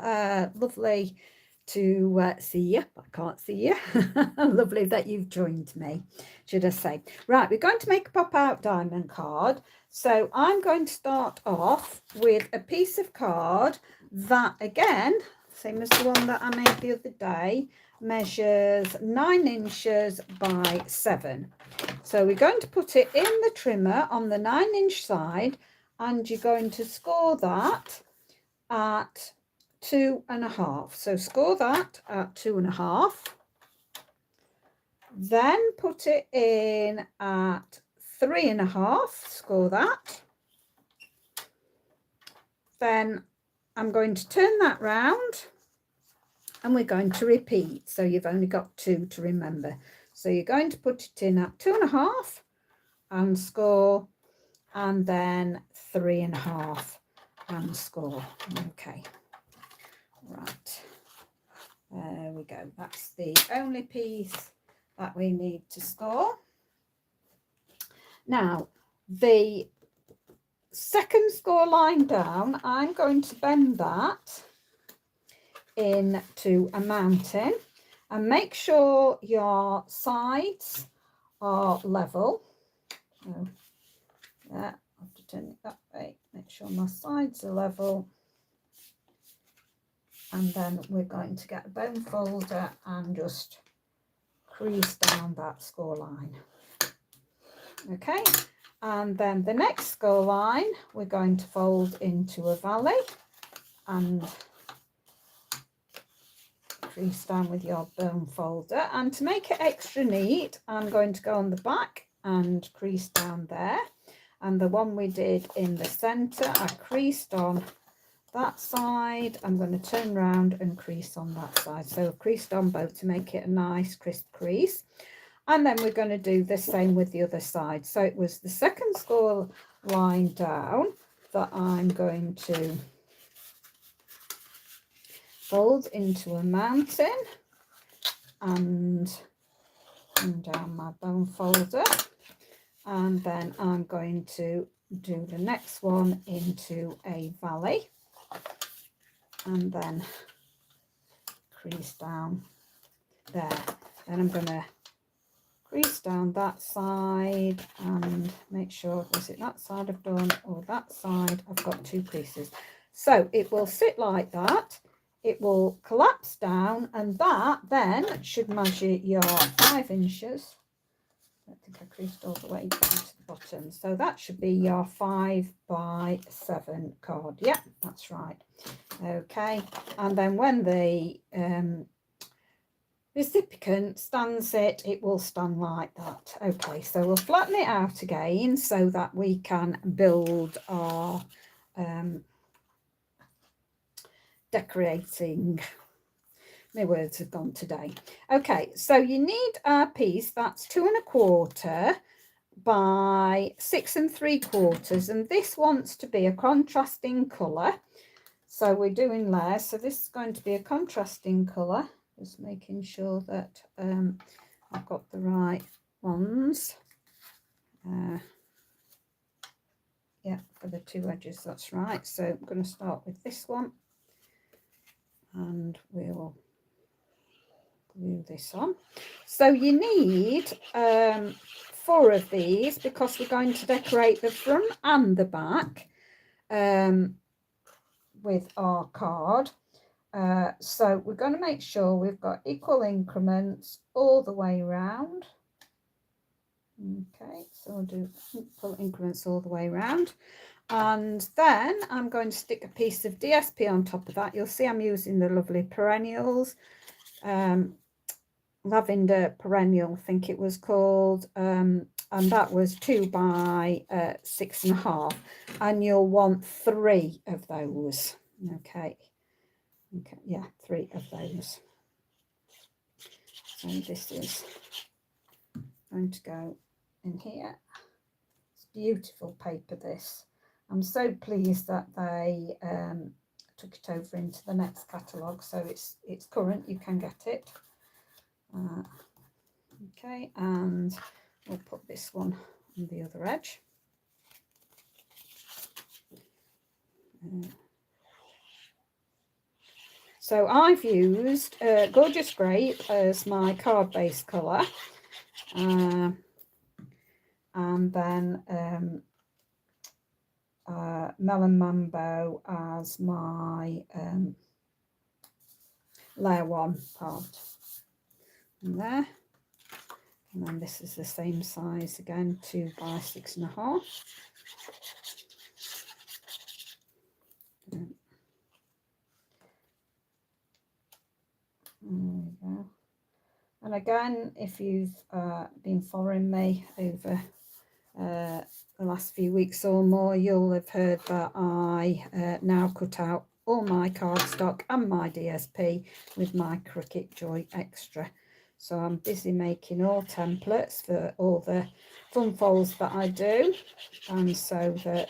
Lovely to see you. I can't see you. Lovely that you've joined me, should I say. Right, we're going to make a pop-out diamond card. So I'm going to start off with a piece of card that, again, same as the one that I made the other day, measures 9 inches by 7. So we're going to put it in the trimmer on the 9-inch side, and you're going to score that at 2.5. So score that at 2.5. Then put it in at 3.5. Score that. Then I'm going to turn that round and we're going to repeat. So you've only got 2 to remember. So you're going to put it in at 2.5 and score, and then 3.5 and score. Okay. Right, there we go. That's the only piece that we need to score. Now, the second score line down, I'm going to bend that into a mountain, and make sure your sides are level. So, yeah, I have to turn it that way. Make sure my sides are level. And then we're going to get a bone folder and just crease down that score line. Okay, and then the next score line we're going to fold into a valley and crease down with your bone folder. And to make it extra neat, I'm going to go on the back and crease down there. And the one we did in the center, I creased on that side. I'm going to turn around and crease on that side. So I've creased on both to make it a nice crisp crease. And then we're going to do the same with the other side. So it was the second score line down that I'm going to fold into a mountain and down my bone folder. And then I'm going to do the next one into a valley. And then crease down there. Then I'm going to crease down that side and make sure, was it that side I've done or that side? I've got 2 creases. So it will sit like that. It will collapse down, and that then should measure your 5 inches. I don't think I creased all the way down to the bottom. So that should be your 5 by 7 card. Yep, that's right. Okay, and then when the recipient stands it, it will stand like that. Okay, so we'll flatten it out again so that we can build our decorating. My words have gone today. Okay, so you need a piece that's 2.25 by 6 3/4, and this wants to be a contrasting colour. So we're doing layers. So this is going to be a contrasting colour. Just making sure that I've got the right ones. Yeah, for the 2 edges, that's right. So I'm going to start with this one, and we'll glue this on. So you need 4 of these because we're going to decorate the front and the back with our card. So we're going to make sure we've got equal increments all the way around. Okay, so we'll do equal increments all the way around. And then I'm going to stick a piece of DSP on top of that. You'll see I'm using the lovely Perennials. Lavender Perennial, I think it was called. And that was 2 by 6.5. And you'll want 3 of those. Okay. Okay, yeah, 3 of those. So this is going to go in here. It's beautiful paper, this. I'm so pleased that they took it over into the next catalogue, so it's current, you can get it. Okay, and we'll put this one on the other edge. So I've used Gorgeous Grape as my card base colour, and then Melon Mambo as my layer 1 part. And there. And then this is the same size again, 2 by 6.5. There we go. And again, if you've been following me over the last few weeks or more, you'll have heard that I now cut out all my cardstock and my DSP with my Cricut Joy Extra. So I'm busy making all templates for all the fun folds that I do, and so that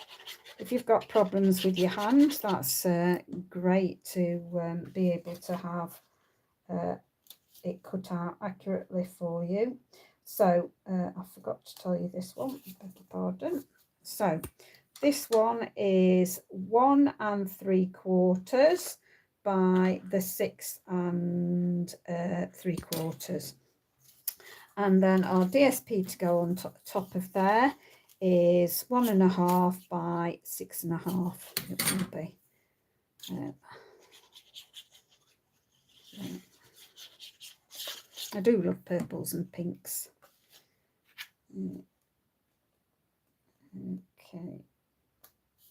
if you've got problems with your hand, that's great to be able to have it cut out accurately for you. So I forgot to tell you this one, beg your pardon. So this one is 1 3/4 by the 6 3/4, and then our DSP to go on top of there is 1.5 by 6.5. It will be. I do love purples and pinks. Okay,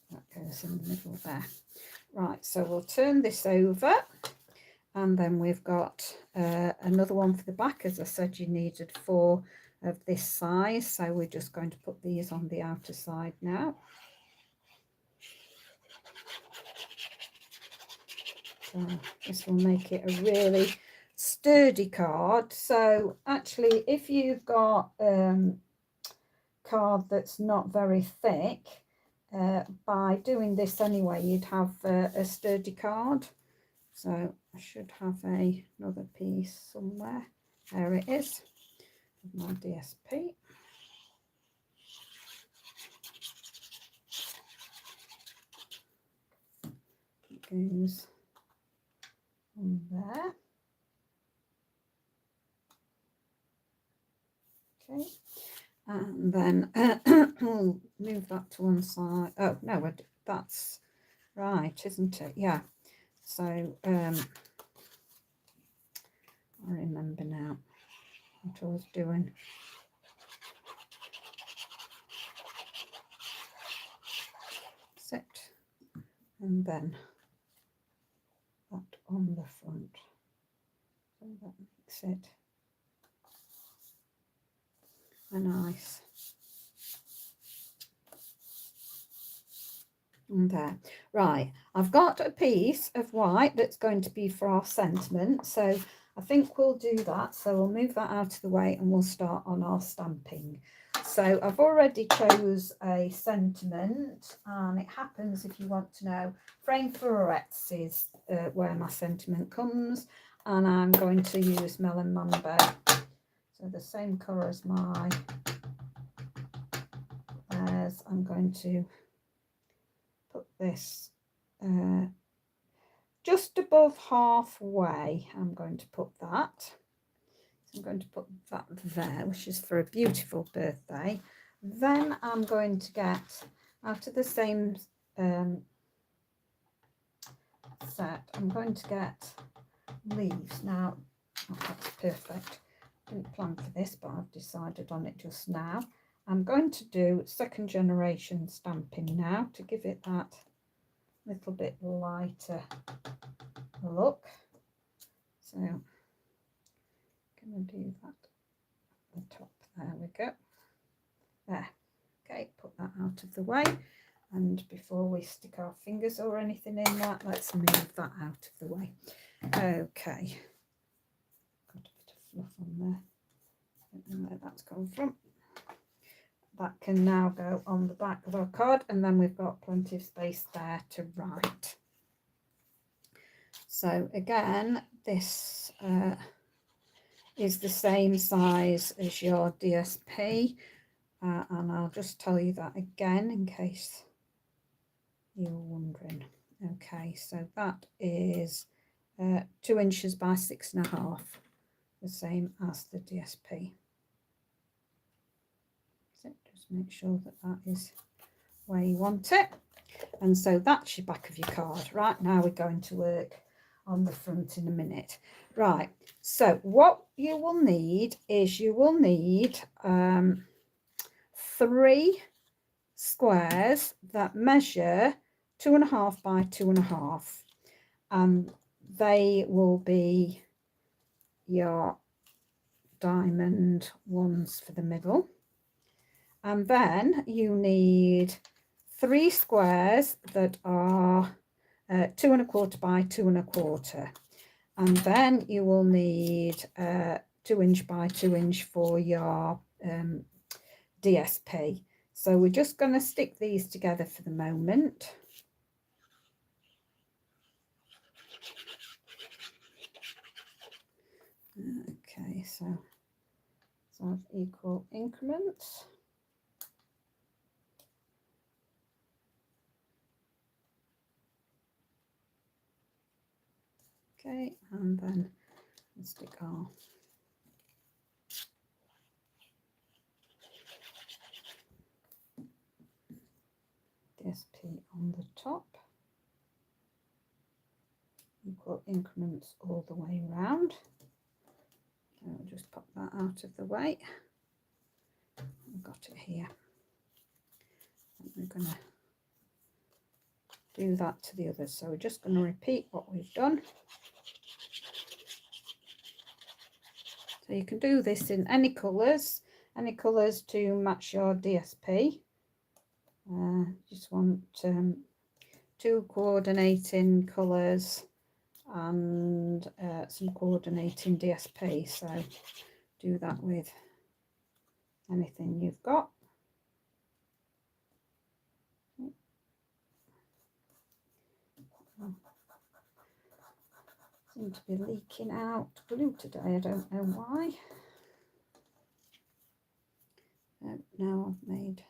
that goes in the middle there. Right, so we'll turn this over, and then we've got another one for the back. As I said, you needed 4 of this size, so we're just going to put these on the outer side now. So this will make it a really sturdy card. So actually, if you've got card that's not very thick, by doing this anyway, you'd have a sturdy card. So I should have another piece somewhere. There it is, my DSP. It goes on there. Okay, and then we'll move that to one side. Oh no, that's right, isn't it? Yeah. So I remember now what I was doing. Set, and then that on the front. So that makes it a nice. And there. Right, I've got a piece of white that's going to be for our sentiment, so I think we'll do that. So we'll move that out of the way and we'll start on our stamping. So I've already chose a sentiment, and it happens, if you want to know, Frame Florets is where my sentiment comes, and I'm going to use Melon Mambo. So the same colour as my theirs. I'm going to put this just above halfway. I'm going to put that. So I'm going to put that there, which is for a beautiful birthday. Then I'm going to get out of the same set, I'm going to get leaves. Now, oh, that's perfect. Didn't plan for this, but I've decided on it just now. I'm going to do second generation stamping now to give it that little bit lighter look. So I'm going to do that at the top. There we go. There. Okay, put that out of the way. And before we stick our fingers or anything in that, let's move that out of the way. Okay. Got a bit of fluff on there. I don't know where that's come from. That can now go on the back of our card, and then we've got plenty of space there to write. So again, this is the same size as your DSP, and I'll just tell you that again in case you're wondering. Okay, so that is 2 inches by 6.5, the same as the DSP. So just make sure that that is where you want it. And so that's your back of your card. Right, now we're going to work on the front in a minute. Right, so what you will need is you will need 3 squares that measure 2.5 by 2.5, and they will be your diamond ones for the middle. And then you need 3 squares that are 2.25 by 2.25, and then you will need 2 inch by 2 inch for your DSP. So we're just going to stick these together for the moment. Okay, so have equal increments. Okay, and then we'll stick our DSP on the top. Equal increments all the way around. I'll just pop that out of the way. I've got it here. And we're going to do that to the others. So we're just going to repeat what we've done. So you can do this in any colours to match your DSP. Just want 2 coordinating colours and some coordinating DSP. So do that with anything you've got. Seem to be leaking out glue today, I don't know why. Now I've made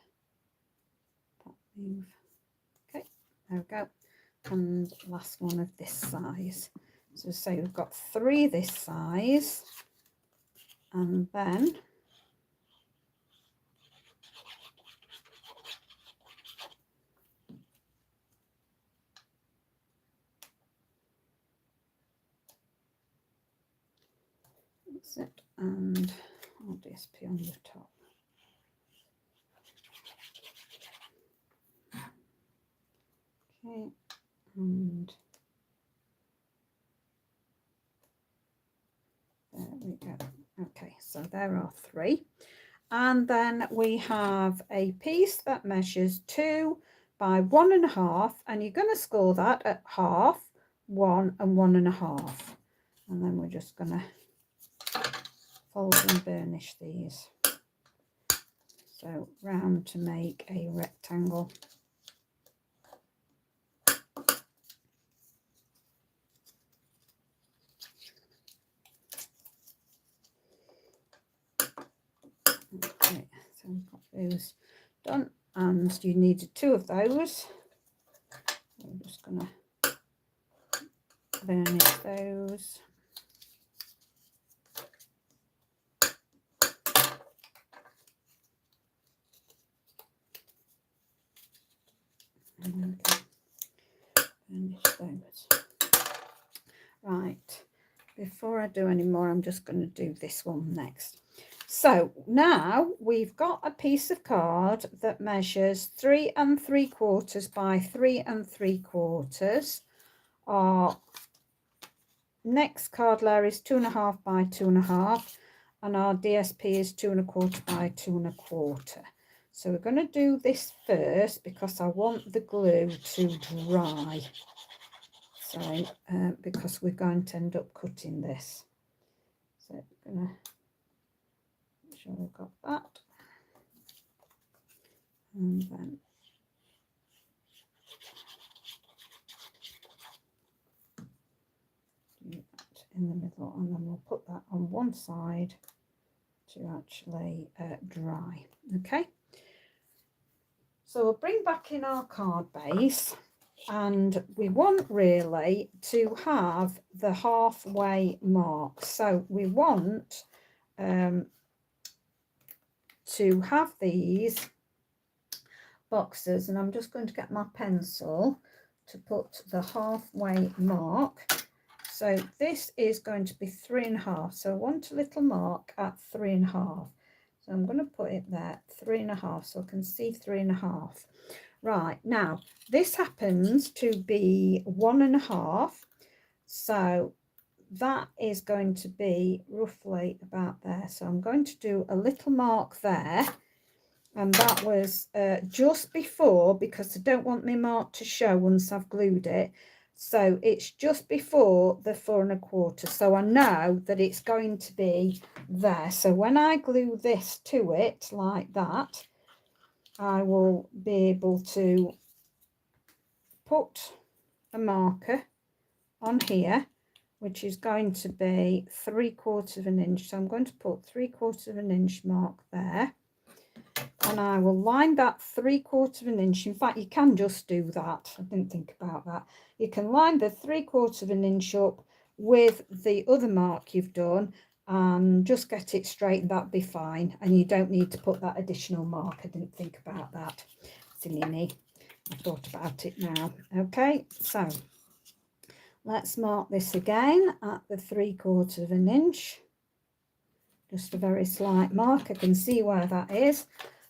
that move. Okay, there we go. And last one of this size. So say we've got 3 this size, and then that's it, and I'll DSP on the top. Okay, and there we go. Okay, so there are 3. And then we have a piece that measures 2 by 1.5, and you're going to score that at half, 1 and 1.5. And then we're just going to fold and burnish these. So round to make a rectangle. Okay, so we've got those done, and you needed 2 of those. I'm just going to burnish those. And burnish those. Right, before I do any more, I'm just going to do this one next. So now we've got a piece of card that measures 3 3/4 by 3 3/4. Our next card layer is 2.5 by 2.5, and our DSP is 2.25 by 2.25. So we're going to do this first because I want the glue to dry. So because we're going to end up cutting this. So I'm going to make sure we've got that. And then do that in the middle, and then we'll put that on one side to actually dry. Okay, so we'll bring back in our card base, and we want really to have the halfway mark. So we want to have these boxes, and I'm just going to get my pencil to put the halfway mark. So this is going to be 3.5, so I want a little mark at 3.5, so I'm going to put it there, 3.5, so I can see 3.5. Right, now this happens to be 1.5, so that is going to be roughly about there. So I'm going to do a little mark there, and that was just before, because I don't want my mark to show once I've glued it. So it's just before the 4.25, so I know that it's going to be there. So when I glue this to it like that, I will be able to put a marker on here, which is going to be 3/4 inch. So I'm going to put 3/4 inch mark there, and I will line that 3/4 inch. In fact, you can just do that. I didn't think about that. You can line the 3/4 inch up with the other mark you've done and just get it straight. That'd be fine, and you don't need to put that additional mark. I didn't think about that. Silly me. I thought about it now. Okay, so let's mark this again at the 3/4 inch. Just a very slight mark. I can see where that is.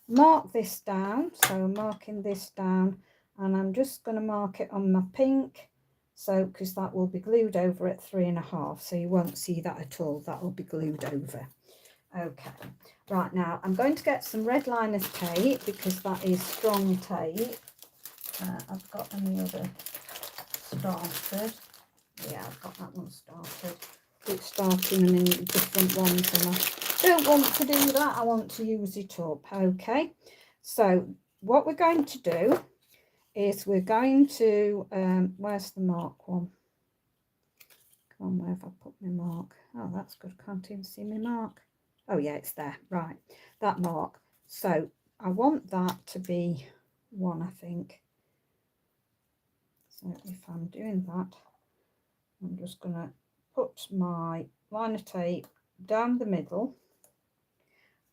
Mark this down. So I'm marking this down, and I'm just going to mark it on my pink. So, because that will be glued over at 3.5. So you won't see that at all. That will be glued over. Okay. Right, now I'm going to get some red liners tape, because that is strong tape. I've got any other started. Yeah, I've got that one started. Keep starting them in different ones, and I don't want to do that. I want to use it up. Okay, so what we're going to do is we're going to where's the mark one? Come on, where have I put my mark? Oh, that's good. Can't even see my mark. Oh yeah, it's there. Right, that mark. So I want that to be 1, I think. So if I'm doing that, I'm just going to put my liner tape down the middle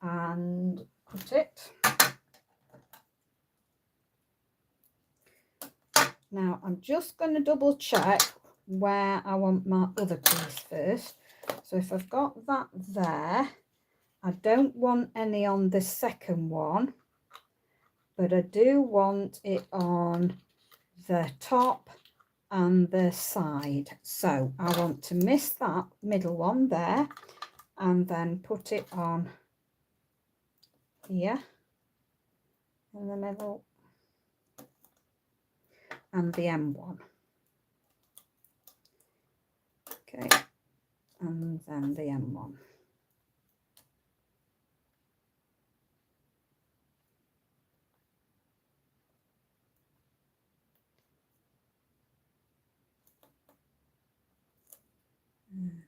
and put it. Now I'm just going to double check where I want my other piece first. So if I've got that there, I don't want any on the second one, but I do want it on the top and the side. So I want to miss that middle one there and then put it on here in the middle, and the M1. Okay, and then the M1.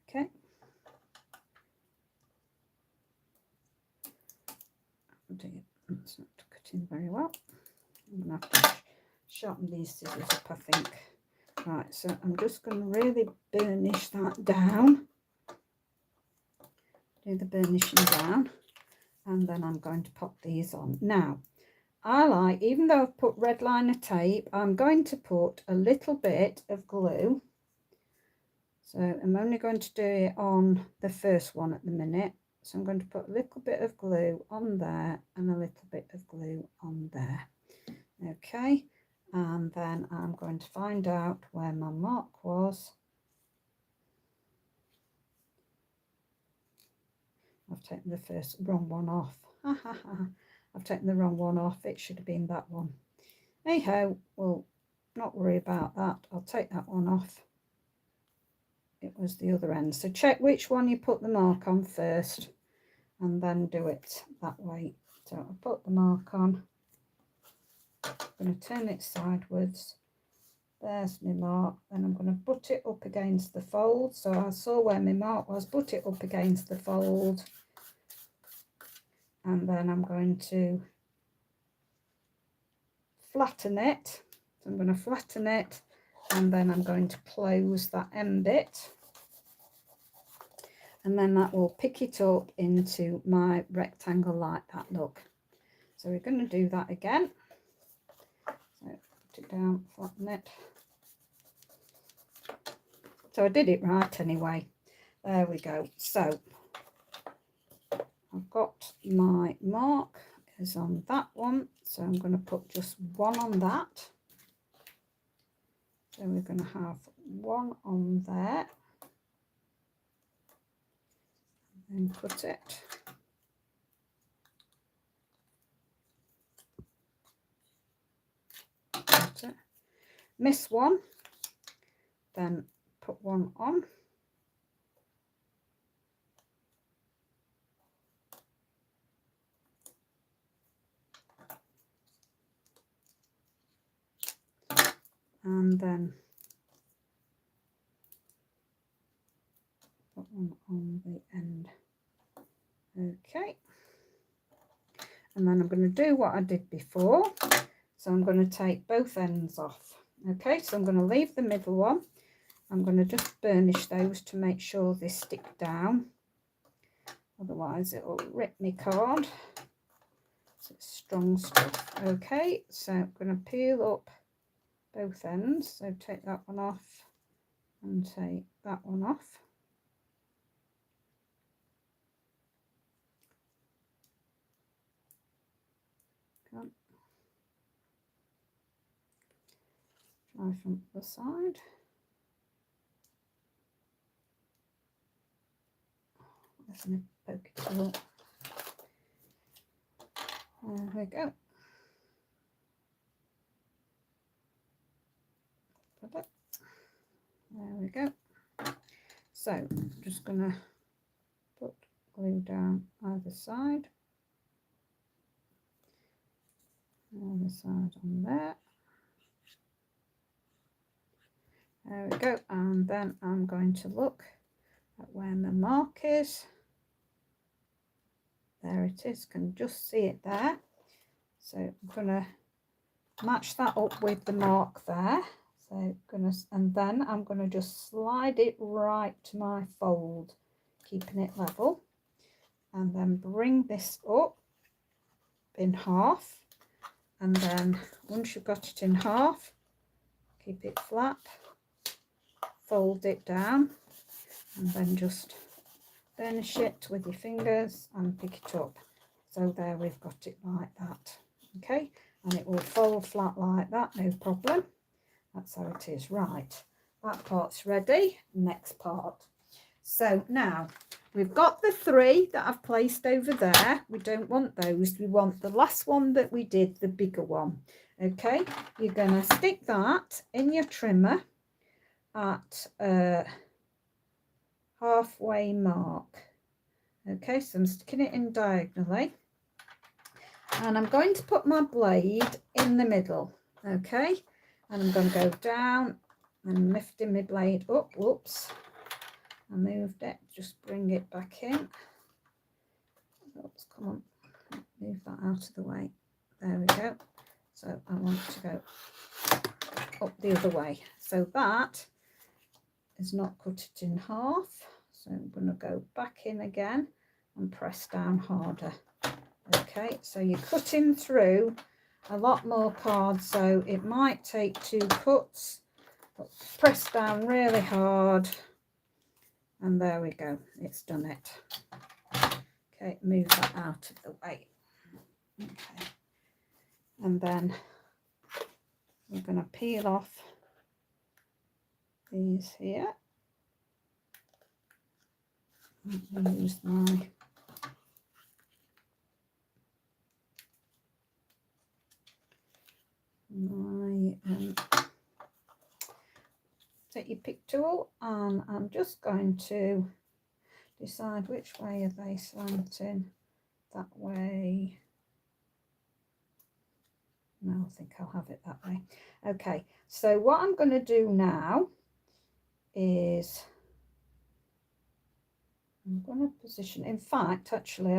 Okay. It's not cutting very well. I'm going to have to sharpen these scissors up, I think. Right, so I'm just going to really burnish that down. Do the burnishing down, and then I'm going to pop these on. Now, I like, even though I've put red liner tape, I'm going to put a little bit of glue. So I'm only going to do it on the first one at the minute. So I'm going to put a little bit of glue on there and a little bit of glue on there. Okay, and then I'm going to find out where my mark was. I've taken the wrong one off. I've taken the wrong one off. It should have been that one. Anyhow, we'll not worry about that. I'll take that one off. It was the other end. So check which one you put the mark on first, and then do it that way. So I'll put the mark on. I'm going to turn it sideways. There's my mark. Then I'm going to butt it up against the fold. So I saw where my mark was, butt it up against the fold. And then I'm going to flatten it. So I'm going to flatten it, and then I'm going to close that end bit, and then that will pick it up into my rectangle like that, look. So we're going to do that again. So put it down, flatten it. So I did it right anyway. There we go. So I've got my mark is on that one, so I'm going to put just one on that. So we're going to have one on there, and then cut it. Cut it. Miss one, then put one on. And then put one on the end. Okay. And then I'm going to do what I did before. So I'm going to take both ends off. Okay, so I'm going to leave the middle one. I'm going to just burnish those to make sure they stick down. Otherwise it will rip my card. It's strong stuff. Okay, so I'm going to peel up both ends. So take that one off and take that one off. Try from the side. Let me poke it a little. There we go. There we go. So I'm just going to put glue down either side. Other side on there. There we go. And then I'm going to look at where my mark is. There it is. Can just see it there. So I'm going to match that up with the mark there. So and then I'm going to just slide it right to my fold, keeping it level, and then bring this up in half. And then once you've got it in half, keep it flat, fold it down, and then just burnish it with your fingers and pick it up. So there, we've got it like that. Okay, and it will fold flat like that, no problem. That's how it is. Right, that part's ready. Next part. So now we've got the 3 that I've placed over there. We don't want those. We want the last one that we did, the bigger one. Okay, you're going to stick that in your trimmer at halfway mark. Okay, so I'm sticking it in diagonally, and I'm going to put my blade in the middle. Okay, and I'm going to go down and lifting my blade up. Whoops, I moved it. Just bring it back in. Oops, come on, move that out of the way. There we go. So I want to go up the other way. So that is not cut it in half. So I'm going to go back in again and press down harder. Okay, so you're cutting through a lot more cards, so it might take 2 cuts, but press down really hard, and there we go, it's done it. Okay, move that out of the way. Okay, and then we're going to peel off these here. Use my take your pick tool, and I'm just going to decide which way are they slanting. That way. No, I think I'll have it that way. Okay, so what I'm going to do now is I'm going to position, in fact, actually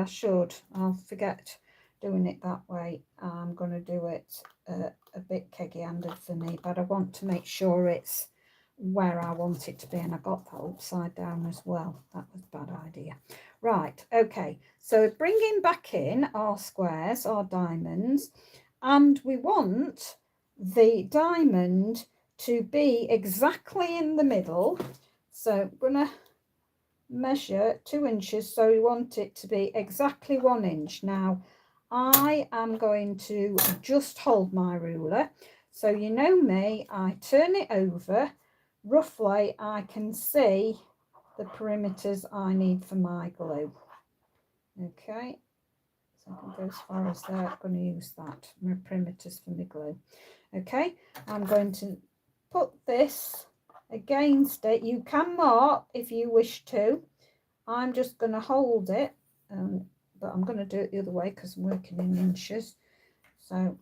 I'll forget doing it that way. I'm going to do it a bit keggy-handed for me, but I want to make sure it's where I want it to be, and I got that upside down as well. That was a bad idea. Right, okay, so bringing back in our squares, our diamonds, and we want the diamond to be exactly in the middle. So I'm going to measure 2 inches, so we want it to be exactly 1 inch. Now I am going to just hold my ruler, so you know me, I turn it over. Roughly I can see the perimeters I need for my glue. Okay, so I can go as far as there. I'm going to use that, my perimeters for my glue. Okay, I'm going to put this against it. You can mark if you wish to. I'm just going to hold it, but I'm going to do it the other way because I'm working in inches. So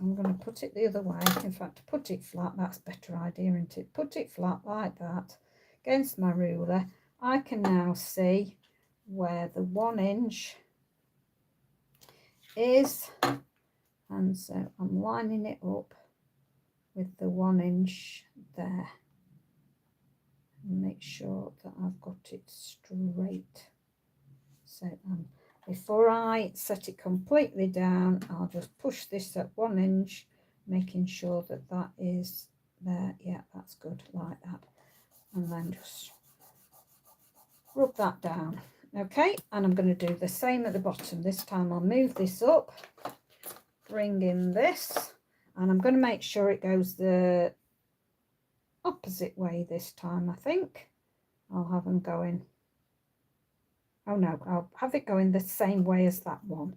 I'm going to put it the other way. In fact, put it flat, that's a better idea, isn't it? Put it flat like that against my ruler. I can now see where the 1 inch is, and so I'm lining it up with the 1 inch there. Make sure that I've got it straight. So before I set it completely down, I'll just push this at 1 inch, making sure that that is there. Yeah, that's good, like that. And then just rub that down. Okay, and I'm going to do the same at the bottom. This time I'll move this up, bring in this, and I'm going to make sure it goes the opposite way this time. I think I'll have them going, oh no, I'll have it going the same way as that one.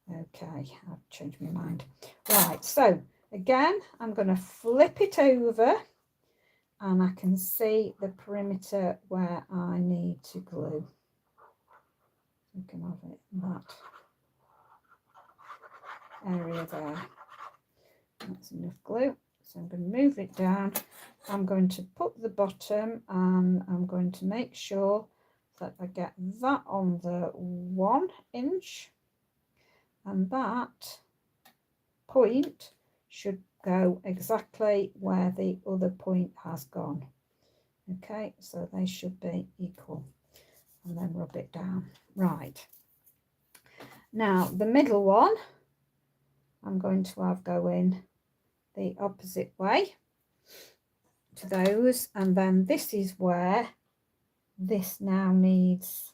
Okay, I've changed my mind. Right, so again I'm going to flip it over, and I can see the perimeter where I need to glue. You can have it in that area there. That's enough glue. So I'm going to move it down. I'm going to put the bottom, and I'm going to make sure that I get that on the 1 inch, and that point should go exactly where the other point has gone. Okay, so they should be equal, and then rub it down. Right, now the middle one I'm going to have going the opposite way to those, and then this is where this now needs,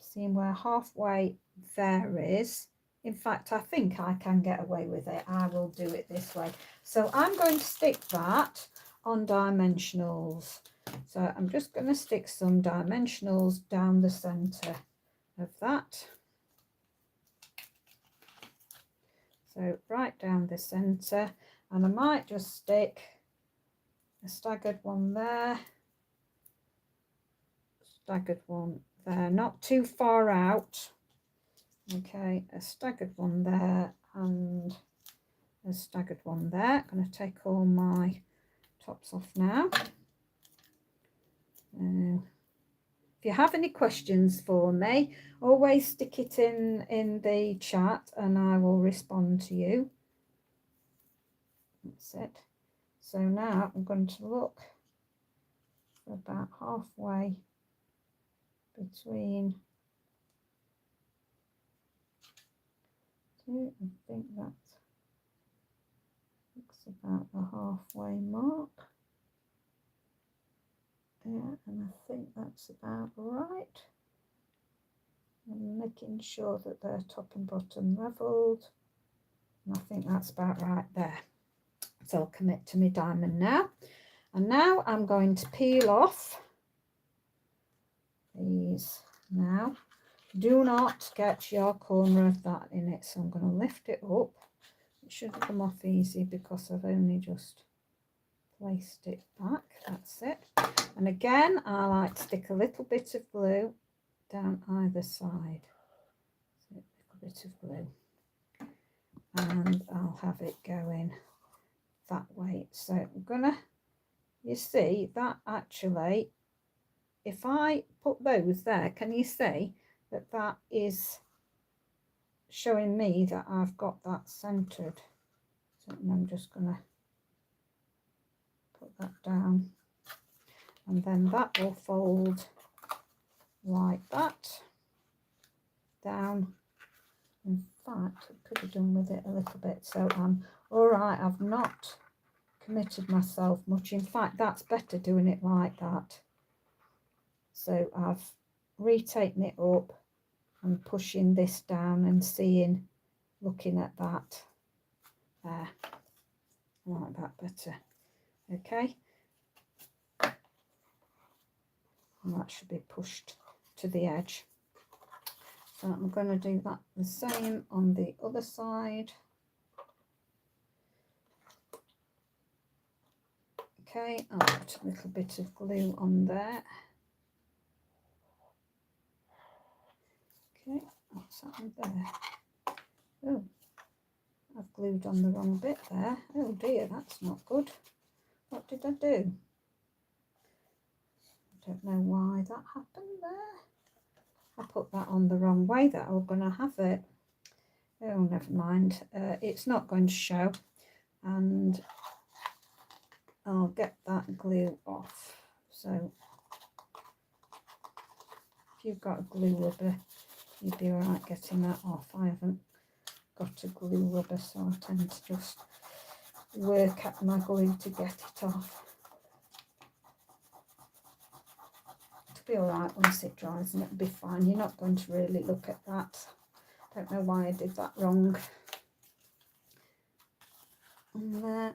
seeing where halfway there is. In fact, I think I can get away with it. I will do it this way. So I'm going to stick that on dimensionals. So I'm just going to stick some dimensionals down the center of that. So right down the center, and I might just stick a staggered one there, staggered one there, not too far out. Okay, a staggered one there and a staggered one there. I'm going to take all my tops off now. If you have any questions for me, always stick it in the chat and I will respond to you. That's it. So now I'm going to look for about halfway between two. I think that looks about the halfway mark. Yeah, and I think that's about right. I'm making sure that they're top and bottom leveled, and I think that's about right there. So I'll commit to my diamond now, and now I'm going to peel off these. Now do not get your corner of that in it, so I'm going to lift it up. It should come off easy because I've only just placed it back. That's it. And again, I like to stick a little bit of glue down either side. So a little bit of glue, and I'll have it going that way. So I'm gonna, you see that actually, if I put those there, can you see that that is showing me that I've got that centered. So I'm just going to put that down, and then that will fold like that down. In fact, I could have done with it a little bit. So I'm all right. I've not committed myself much. In fact, that's better doing it like that. So I've retaken it up and pushing this down and seeing, looking at that there. I like that better. Okay, and that should be pushed to the edge. So I'm going to do that the same on the other side. Okay, I'll put a little bit of glue on there. Okay, what's happened there? Oh, I've glued on the wrong bit there. Oh dear, that's not good. What did I do? I don't know why that happened there. I put that on the wrong way that I was going to have it. Oh, never mind. It's not going to show, and I'll get that glue off. So if you've got a glue rubber, you'd be alright getting that off. I haven't got a glue rubber, so I tend to just work at my glue to get it off. It'll be alright once it dries, and it'll be fine. You're not going to really look at that. Don't know why I did that wrong. And there,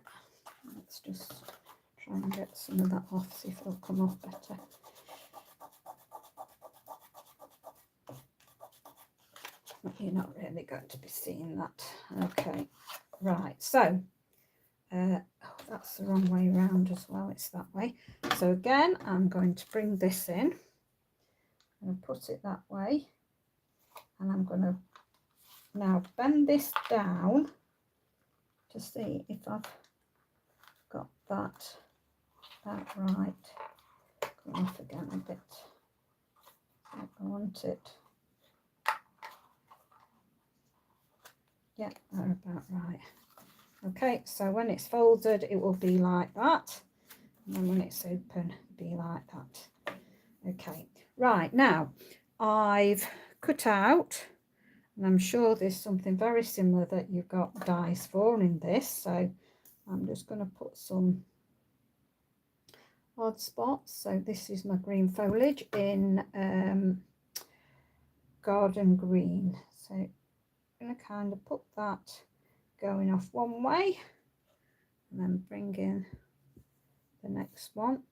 let's just try and get some of that off, see if it'll come off better. You're not really going to be seeing that. Okay, right, so oh, that's the wrong way around as well. It's that way. So again, I'm going to bring this in and put it that way, and I'm going to now bend this down to see if I've got that right. Go off again a bit. I want it. Yeah, they're about right. Okay, so when it's folded, it will be like that, and then when it's open, be like that. Okay, right, now I've cut out, and I'm sure there's something very similar that you've got dies for in this, so I'm just going to put some odd spots. So this is my green foliage in garden green, so I'm going to kind of put that going off one way, and then bring in the next one,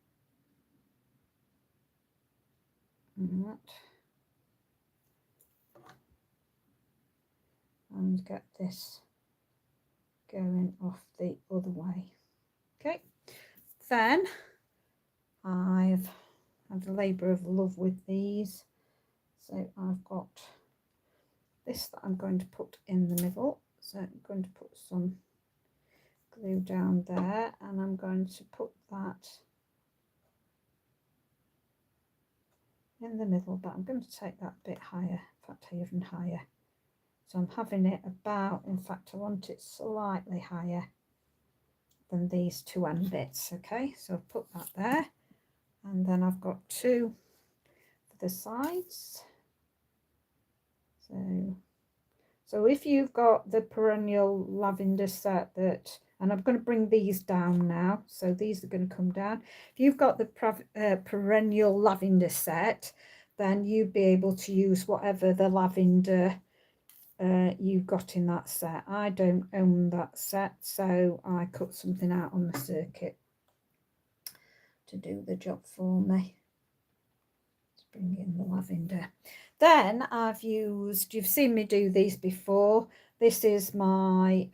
and that, and get this going off the other way. Okay, then I've had a labour of love with these, so I've got this that I'm going to put in the middle. So I'm going to put some glue down there, and I'm going to put that in the middle, but I'm going to take that a bit higher, in fact even higher. So I'm having it about, in fact I want it slightly higher than these two end bits. Okay, so I've put that there, and then I've got two for the sides. So if you've got the perennial lavender set that, and I'm going to bring these down now, so these are going to come down. If you've got the perennial lavender set, then you'd be able to use whatever the lavender you've got in that set. I don't own that set, so I cut something out on the circuit to do the job for me. Let's bring in the lavender. Then I've used, you've seen me do these before. This is my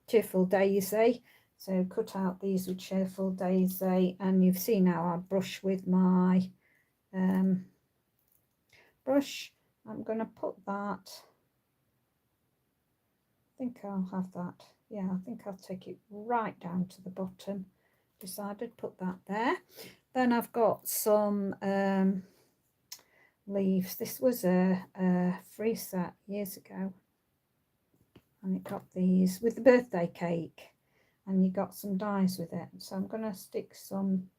Cheerful Daisy. So cut out these with Cheerful Daisy, and you've seen how I brush with my brush. I'm going to put that, I think I'll have that. Yeah, I think I'll take it right down to the bottom. Decided put that there. Then I've got some leaves. This was a free set years ago. and it got these with the birthday cake, and you got some dies with it. So I'm going to stick some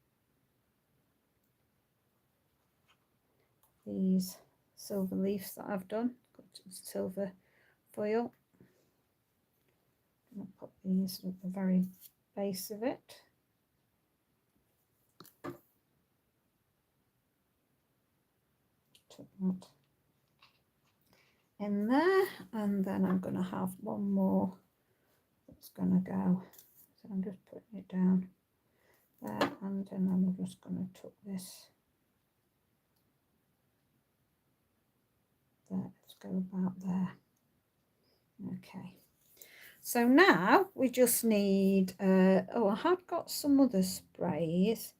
these silver leaves that I've done, got silver foil. I'll put these at the very base of it. Put that in there, and then I'm going to have one more that's going to go. So I'm just putting it down there, and then I'm just going to tuck this there. Let's go about there. Okay. So now we just need, oh, I have got some other sprays.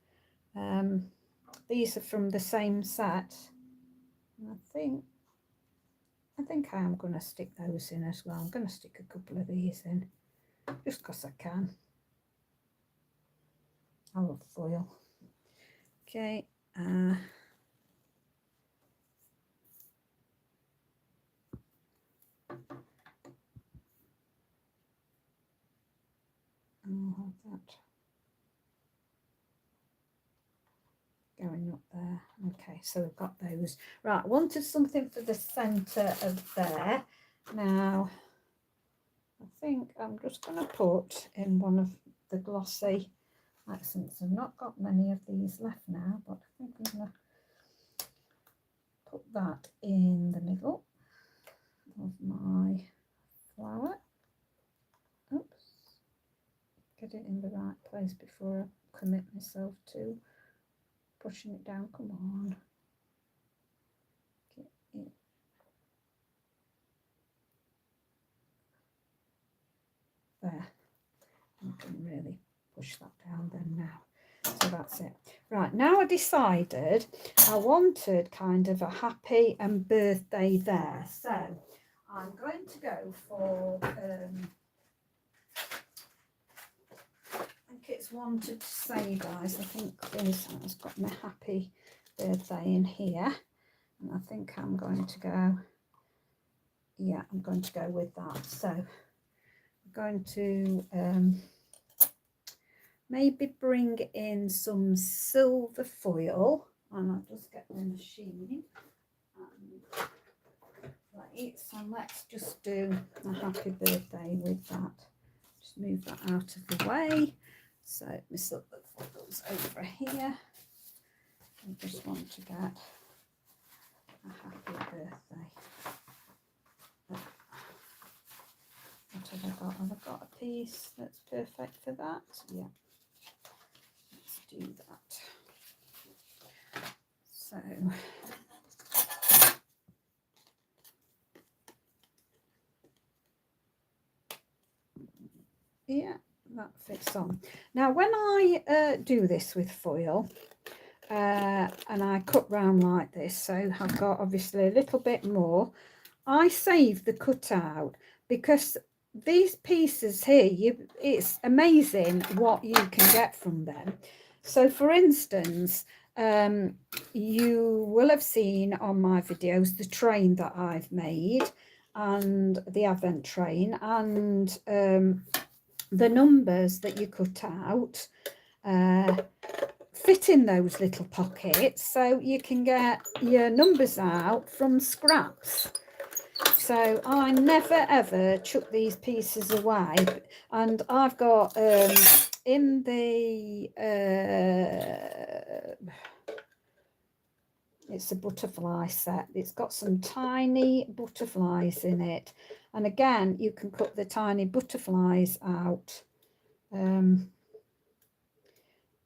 These are from the same set. I think I am going to stick those in as well. I'm going to stick a couple of these in, just because I can. I love foil. Okay. I'll have that going up there. Okay, so we've got those. Right, I wanted something for the centre of there. Now, I think I'm just going to put in one of the glossy accents. I've not got many of these left now, but I think I'm going to put that in the middle of my flower. Oops. Get it in the right place before I commit myself to pushing it down. Come on. Get it. There. I can really push that down then now. So that's it. Right, now I decided I wanted kind of a happy and birthday there. So I'm going to go for, I think it's Wanted to Say, guys. I think this has got my happy birthday in here. And I think I'm going to go, yeah, I'm going to go with that. So I'm going to maybe bring in some silver foil, and I'll just get the machine and plates, and let's just do a happy birthday with that. Just move that out of the way. So my silver foil's over here. I just want to get a happy birthday. What have I got? Have I got a piece that's perfect for that? Yeah. Let's do that. So yeah, that fits on. Now when I do this with foil, and I cut round like this, so I've got obviously a little bit more, I save the cutout, because these pieces here, it's amazing what you can get from them. So for instance, you will have seen on my videos the train that I've made, and the advent train, and the numbers that you cut out fit in those little pockets, so you can get your numbers out from scraps. So I never ever chuck these pieces away, and I've got in the it's a butterfly set. It's got some tiny butterflies in it, and again you can cut the tiny butterflies out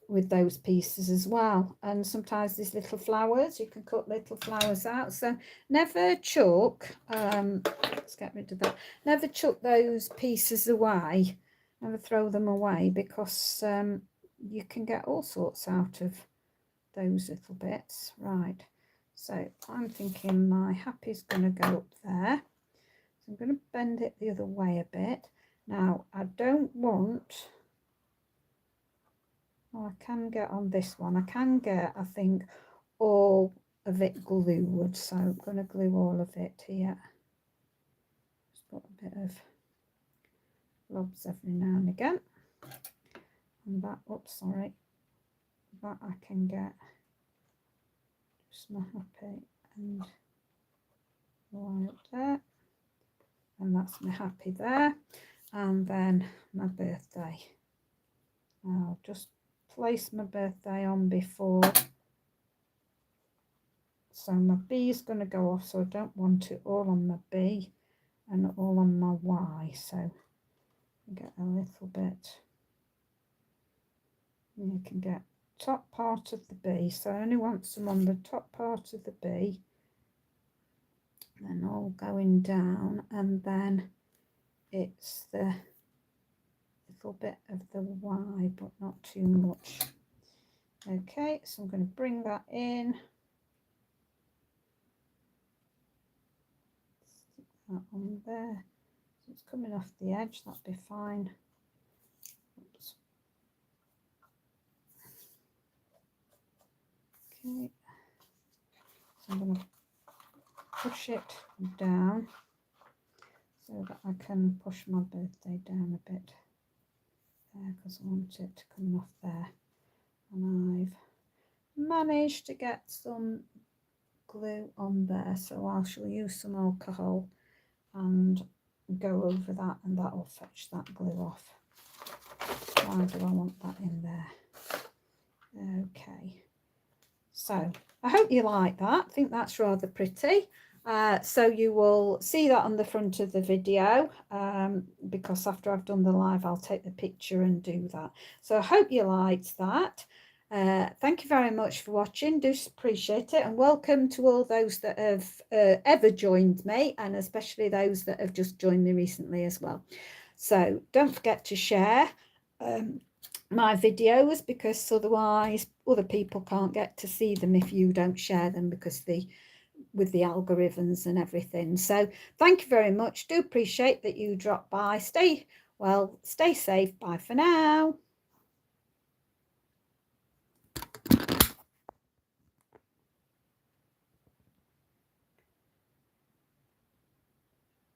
with those pieces as well. And sometimes these little flowers, you can cut little flowers out. So never chuck, let's get rid of that, never chuck those pieces away, never throw them away, because you can get all sorts out of those little bits. Right, so I'm thinking my happy's going to go up there, so I'm going to bend it the other way a bit. Now I don't want, I can get on this one, I can get, I think, all of it glued, so I'm going to glue all of it here. Just put a bit of blobs every now and again. And that, oops, sorry, that I can get just my happy and right up there. And that's my happy there. And then my birthday. I'll just place my birthday on before. So my B is going to go off, so I don't want it all on my B and all on my Y. So get a little bit. You can get top part of the B. So I only want some on the top part of the B. And all going down, and then it's the little bit of the Y, but not too much. Okay, so I'm going to bring that in. Stick that on there. So it's coming off the edge, that'll be fine. Oops. Okay, so I'm going to push it down so that I can push my birthday down a bit there, because I want it coming off there. And I've managed to get some glue on there, so I shall use some alcohol and go over that, and that will fetch that glue off. Why do I want that in there? Okay, so I hope you like that. I think that's rather pretty. So you will see that on the front of the video, because after I've done the live I'll take the picture and do that. So I hope you liked that. Thank you very much for watching. Do appreciate it, and welcome to all those that have ever joined me, and especially those that have just joined me recently as well. So don't forget to share my videos, because otherwise other people can't get to see them if you don't share them, because with the algorithms and everything. So thank you very much. Do appreciate that you dropped by. Stay well, stay safe. Bye for now.